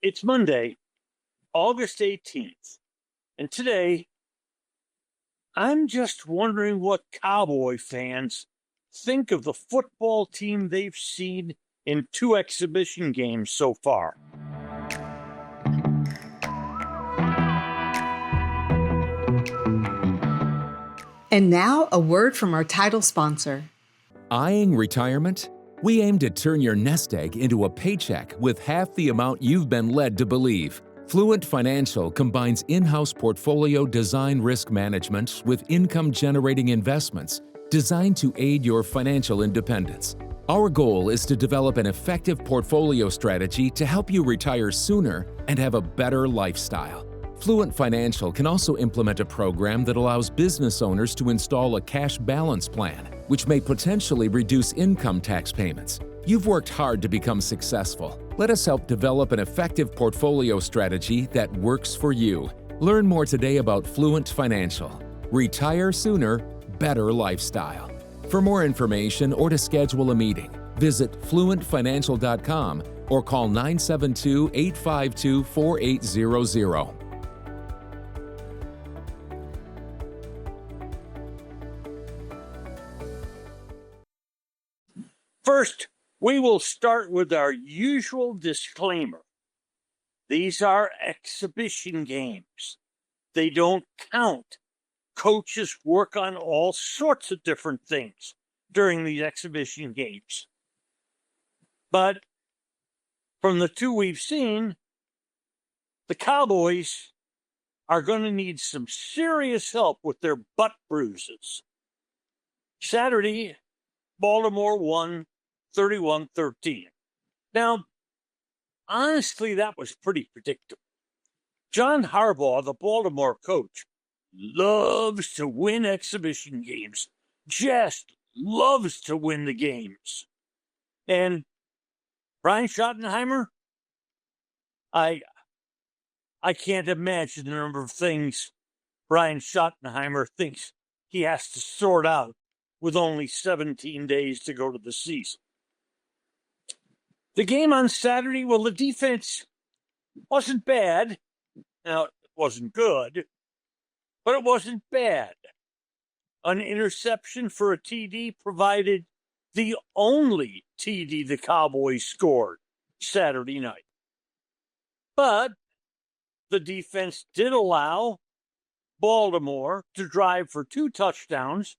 It's Monday, August 18th, and today I'm just wondering what Cowboy fans think of the football team they've seen in 2 exhibition games so far. And now, a word from our title sponsor. Eyeing retirement? We aim to turn your nest egg into a paycheck with half the amount you've been led to believe. Fluent Financial combines in-house portfolio design risk management with income-generating investments designed to aid your financial independence. Our goal is to develop an effective portfolio strategy to help you retire sooner and have a better lifestyle. Fluent Financial can also implement a program that allows business owners to install a cash balance plan, which may potentially reduce income tax payments. You've worked hard to become successful. Let us help develop an effective portfolio strategy that works for you. Learn more today about Fluent Financial. Retire sooner, better lifestyle. For more information or to schedule a meeting, visit fluentfinancial.com or call 972-852-4800. First, we will start with our usual disclaimer. These are exhibition games. They don't count. Coaches work on all sorts of different things during these exhibition games. But from the 2 we've seen, the Cowboys are going to need some serious help with their butt bruises. Saturday, Baltimore won 31-13. Now, honestly, that was pretty predictable. John Harbaugh, the Baltimore coach, loves to win exhibition games. Just loves to win the games. And Brian Schottenheimer, I can't imagine the number of things Brian Schottenheimer thinks he has to sort out with only 17 days to go to the season. The game on Saturday, well, the defense wasn't bad. Now, it wasn't good, but it wasn't bad. An interception for a TD provided the only TD the Cowboys scored Saturday night. But the defense did allow Baltimore to drive for 2 touchdowns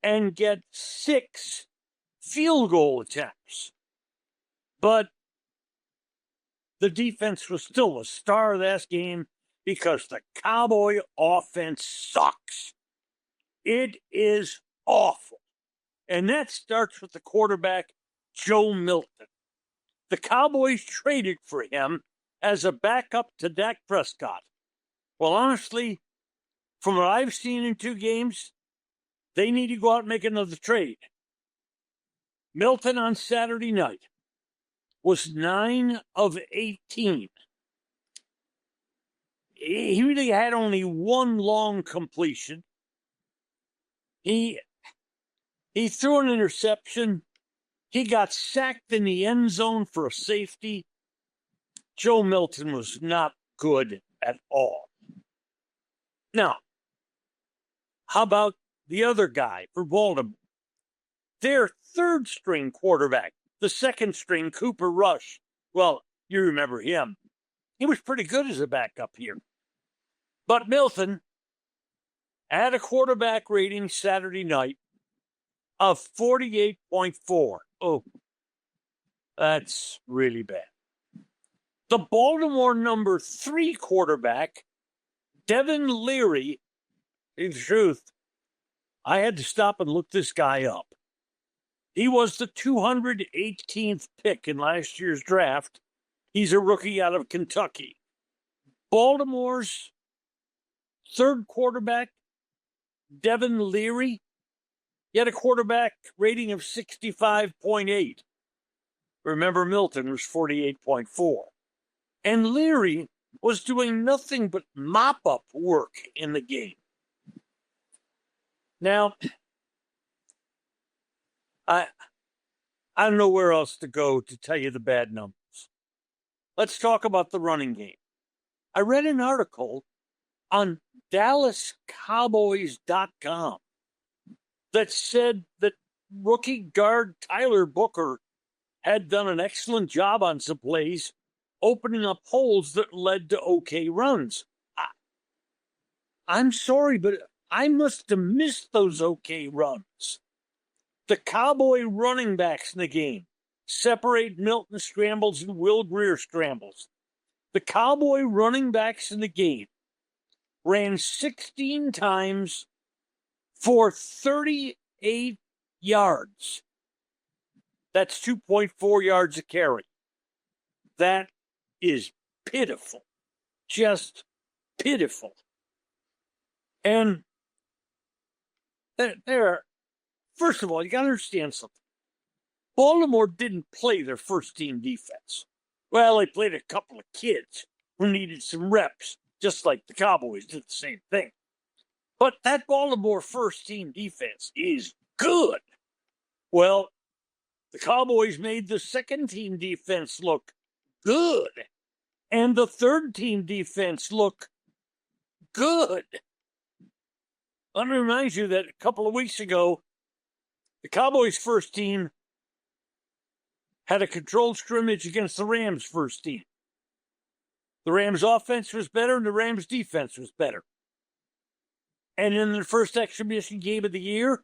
and get 6 field goal attempts. But the defense was still the star of that game because the Cowboy offense sucks. It is awful. And that starts with the quarterback, Joe Milton. The Cowboys traded for him as a backup to Dak Prescott. Well, honestly, from what I've seen in 2 games, they need to go out and make another trade. Milton on Saturday night was 9 of 18. He really had only 1 long completion. He threw an interception. He got sacked in the end zone for a safety. Joe Milton was not good at all. Now, how about the other guy for Baltimore? Their 3rd string quarterback, the 2nd string, Cooper Rush. Well, you remember him. He was pretty good as a backup here. But Milton had a quarterback rating Saturday night of 48.4. Oh, that's really bad. The Baltimore number 3 quarterback, Devin Leary, in truth, I had to stop and look this guy up. He was the 218th pick in last year's draft. He's a rookie out of Kentucky. Baltimore's 3rd quarterback, Devin Leary, he had a quarterback rating of 65.8. Remember, Milton was 48.4. And Leary was doing nothing but mop-up work in the game. Now, I don't know where else to go to tell you the bad numbers. let's talk about the running game. I read an article on DallasCowboys.com that said that rookie guard Tyler Booker had done an excellent job on some plays, opening up holes that led to okay runs. I'm sorry, but I must have missed those okay runs. The Cowboy running backs in the game separate Milton scrambles and Will Greer scrambles. The Cowboy running backs in the game ran 16 times for 38 yards. That's 2.4 yards a carry. That is pitiful. Just pitiful. And there, first of all, you got to understand something. Baltimore didn't play their first team defense. Well, they played a couple of kids who needed some reps, just like the Cowboys did the same thing. But that Baltimore first team defense is good. Well, the Cowboys made the second team defense look good, and the third team defense look good. Let me remind you that a couple of weeks ago, the Cowboys first team had a controlled scrimmage against the Rams first team. The Rams offense was better and the Rams defense was better. And in the first exhibition game of the year,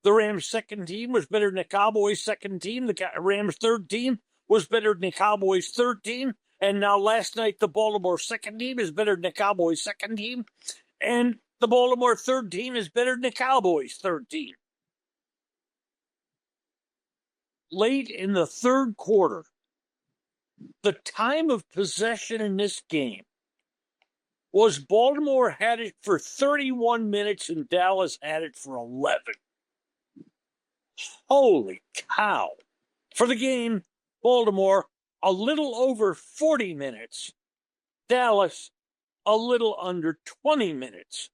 the Rams second team was better than the Cowboys second team. The Rams third team was better than the Cowboys third team. And now last night, the Baltimore second team is better than the Cowboys second team. And the Baltimore third team is better than the Cowboys third team. Late in the third quarter, the time of possession in this game was Baltimore had it for 31 minutes and Dallas had it for 11. Holy cow. For the game, Baltimore, a little over 40 minutes. Dallas, a little under 20 minutes.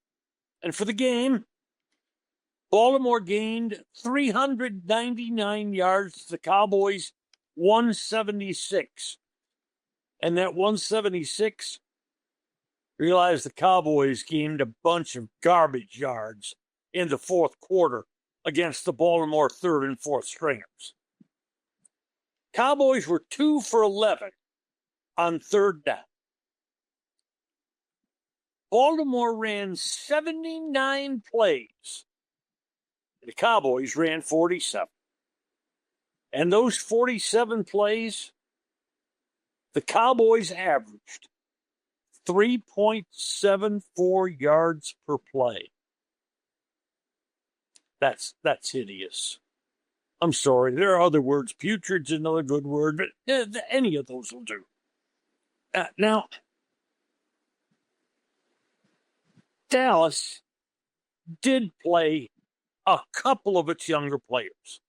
And for the game, Baltimore gained 399 yards to the Cowboys, 176. And that 176, realize the Cowboys gained a bunch of garbage yards in the fourth quarter against the Baltimore third and fourth stringers. Cowboys were 2 for 11 on third down. Baltimore ran 79 plays. The Cowboys ran 47. And those 47 plays, the Cowboys averaged 3.74 yards per play. That's hideous. I'm sorry. There are other words. Putrid's another good word, but any of those will do. Now, Dallas did play a couple of its younger players.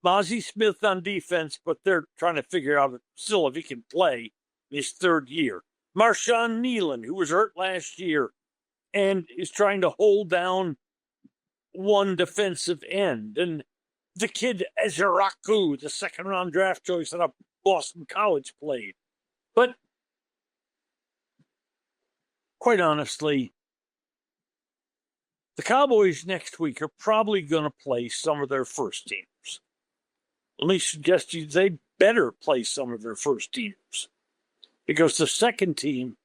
Mozzie Smith on defense, but they're trying to figure out still if he can play in his third year. Marshawn Nealon, who was hurt last year and is trying to hold down one defensive end. And the kid Ezeraku, the second-round draft choice out of Boston College, played. But quite honestly, the Cowboys next week are probably going to play some of their first teamers. Let me suggest you they better play some of their first teamers, because the second team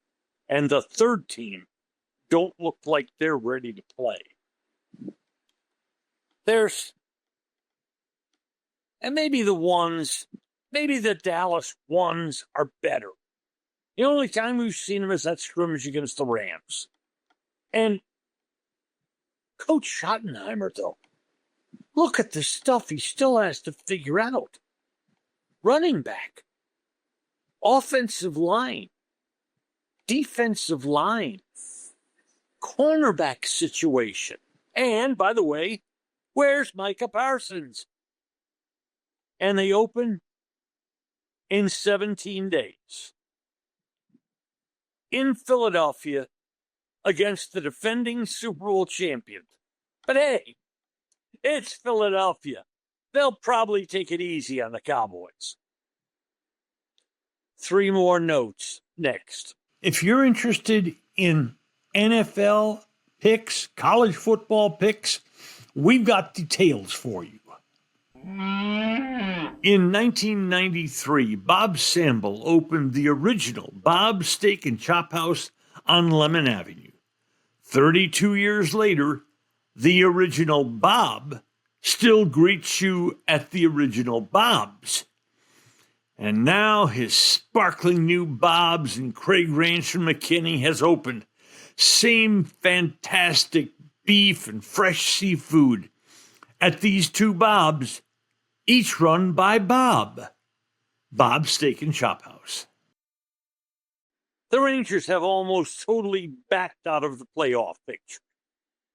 and the third team don't look like they're ready to play. And maybe the Dallas ones are better. The only time we've seen them is that scrimmage against the Rams. And Coach Schottenheimer, though, look at the stuff he still has to figure out. Running back, offensive line, defensive line, cornerback situation. And, by the way, where's Micah Parsons? And they open in 17 days in Philadelphia against the defending Super Bowl champions. But hey, it's Philadelphia. They'll probably take it easy on the Cowboys. 3 more notes next. If you're interested in NFL picks, college football picks, we've got details for you. In 1993, Bob Samble opened the original Bob's Steak and Chop House on Lemon Avenue. 32 years later, the original Bob still greets you at the original Bob's. And now his sparkling new Bob's in Craig Ranch and McKinney has opened. Same fantastic beef and fresh seafood at these two Bob's, each run by Bob. Bob's Steak and Chop House. The Rangers have almost totally backed out of the playoff picture.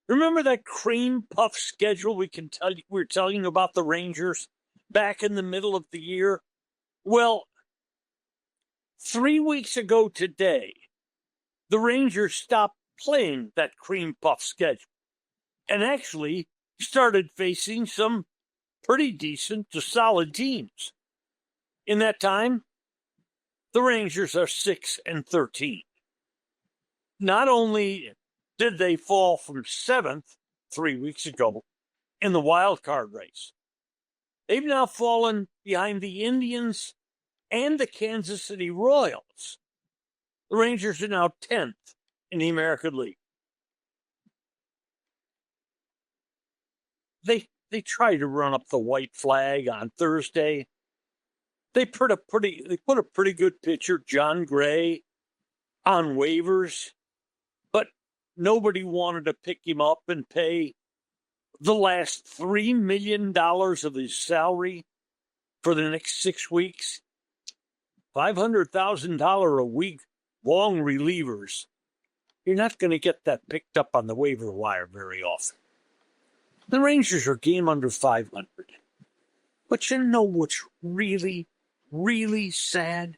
Remember that cream puff schedule we were telling you about the Rangers back in the middle of the year? Well, 3 weeks ago today, the Rangers stopped playing that cream puff schedule and actually started facing some pretty decent to solid teams. In that time, the Rangers are 6-13. Not only did they fall from 7th 3 weeks ago in the wild card race, they've now fallen behind the Indians and the Kansas City Royals. The Rangers are now 10th in the American League. They tried to run up the white flag on Thursday. They put a pretty good pitcher, John Gray, on waivers, but nobody wanted to pick him up and pay the last $3 million of his salary for the next 6 weeks. $500,000 a week, long relievers. You're not going to get that picked up on the waiver wire very often. The Rangers are game under 500. But you know what's really, really sad?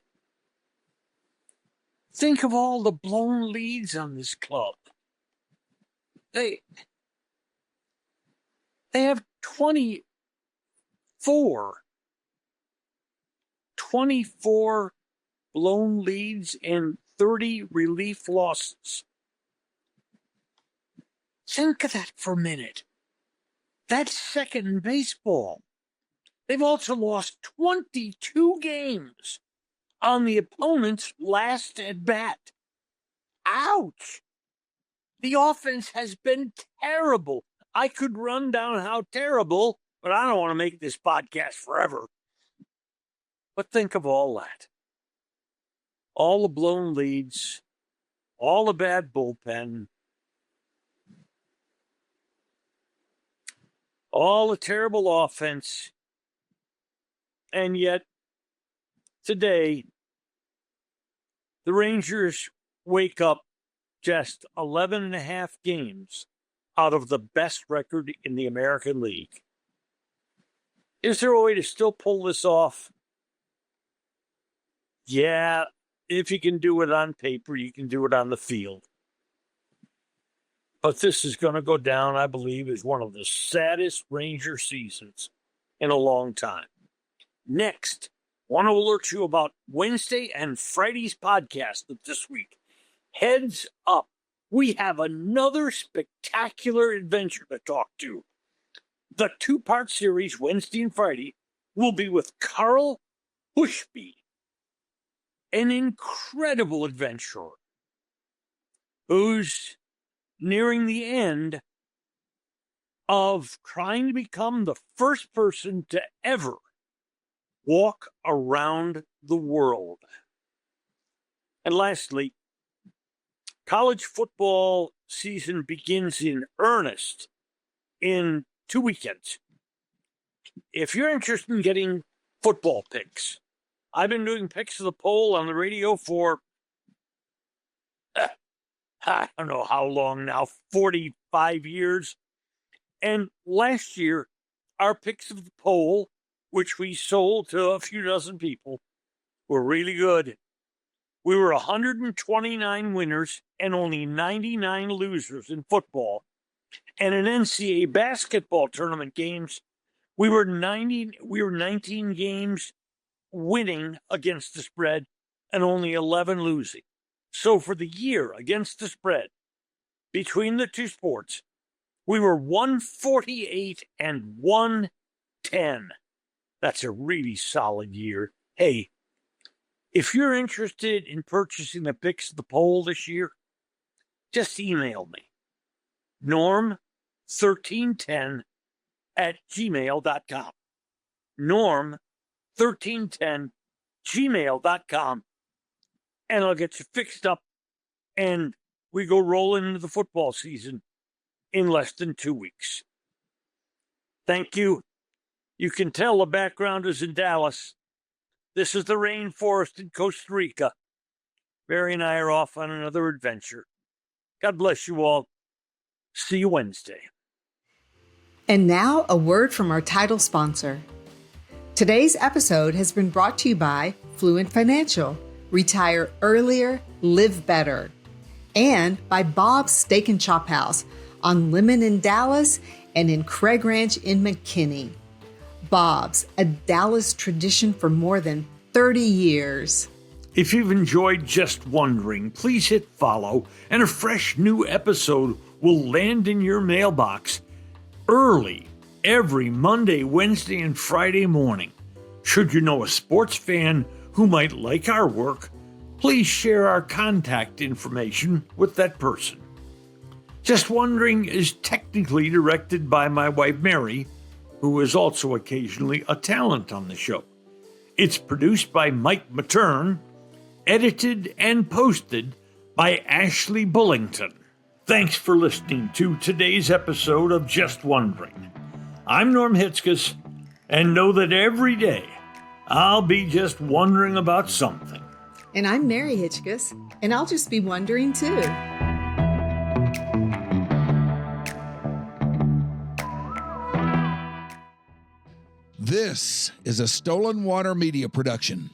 Think of all the blown leads on this club. They have 24 blown leads and 30 relief losses. Think of that for a minute. That's second in baseball. They've also lost 22 games on the opponent's last at bat. Ouch! The offense has been terrible. I could run down how terrible, but I don't want to make this podcast forever. But think of all that. All the blown leads, all the bad bullpen, all the terrible offense, and yet today the Rangers wake up just 11.5 games out of the best record in the American League. Is there a way to still pull this off? Yeah, if you can do it on paper, you can do it on the field. But this is going to go down, I believe, as one of the saddest Ranger seasons in a long time. Next, I want to alert you about Wednesday and Friday's podcast of this week. Heads up, we have another spectacular adventure to talk to. The 2-part series, Wednesday and Friday, will be with Carl Bushby, an incredible adventurer who's nearing the end of trying to become the first person to ever walk around the world. And lastly, college football season begins in earnest in 2 weekends. If you're interested in getting football picks, I've been doing picks of the poll on the radio for I don't know how long now, 45 years. And last year, our picks of the poll, which we sold to a few dozen people, were really good. We were 129 winners and only 99 losers in football. And in NCAA basketball tournament games, we were 19 games winning against the spread and only 11 losing. So for the year against the spread between the two sports, we were 148 and 110. That's a really solid year. Hey, if you're interested in purchasing the picks of the poll this year, just email me, norm1310@gmail.com. norm1310@gmail.com. And I'll get you fixed up, and we go rolling into the football season in less than 2 weeks. Thank you. You can tell the background is in Dallas. This is the rainforest in Costa Rica. Barry and I are off on another adventure. God bless you all. See you Wednesday. And now, a word from our title sponsor. Today's episode has been brought to you by Fluent Financial. Retire earlier, live better. And by Bob's Steak and Chop House on Lemon in Dallas and in Craig Ranch in McKinney. Bob's, a Dallas tradition for more than 30 years. If you've enjoyed Just Wondering, please hit follow, and a fresh new episode will land in your mailbox early every Monday, Wednesday, and Friday morning. Should you know a sports fan who might like our work, please share our contact information with that person. Just Wondering is technically directed by my wife Mary, who is also occasionally a talent on the show. It's produced by Mike Matern, edited and posted by Ashley Bullington. Thanks for listening to today's episode of Just Wondering. I'm Norm Hitzges, and know that every day I'll be just wondering about something. And I'm Mary Hitzges, and I'll just be wondering too. This is a Stolen Water Media production.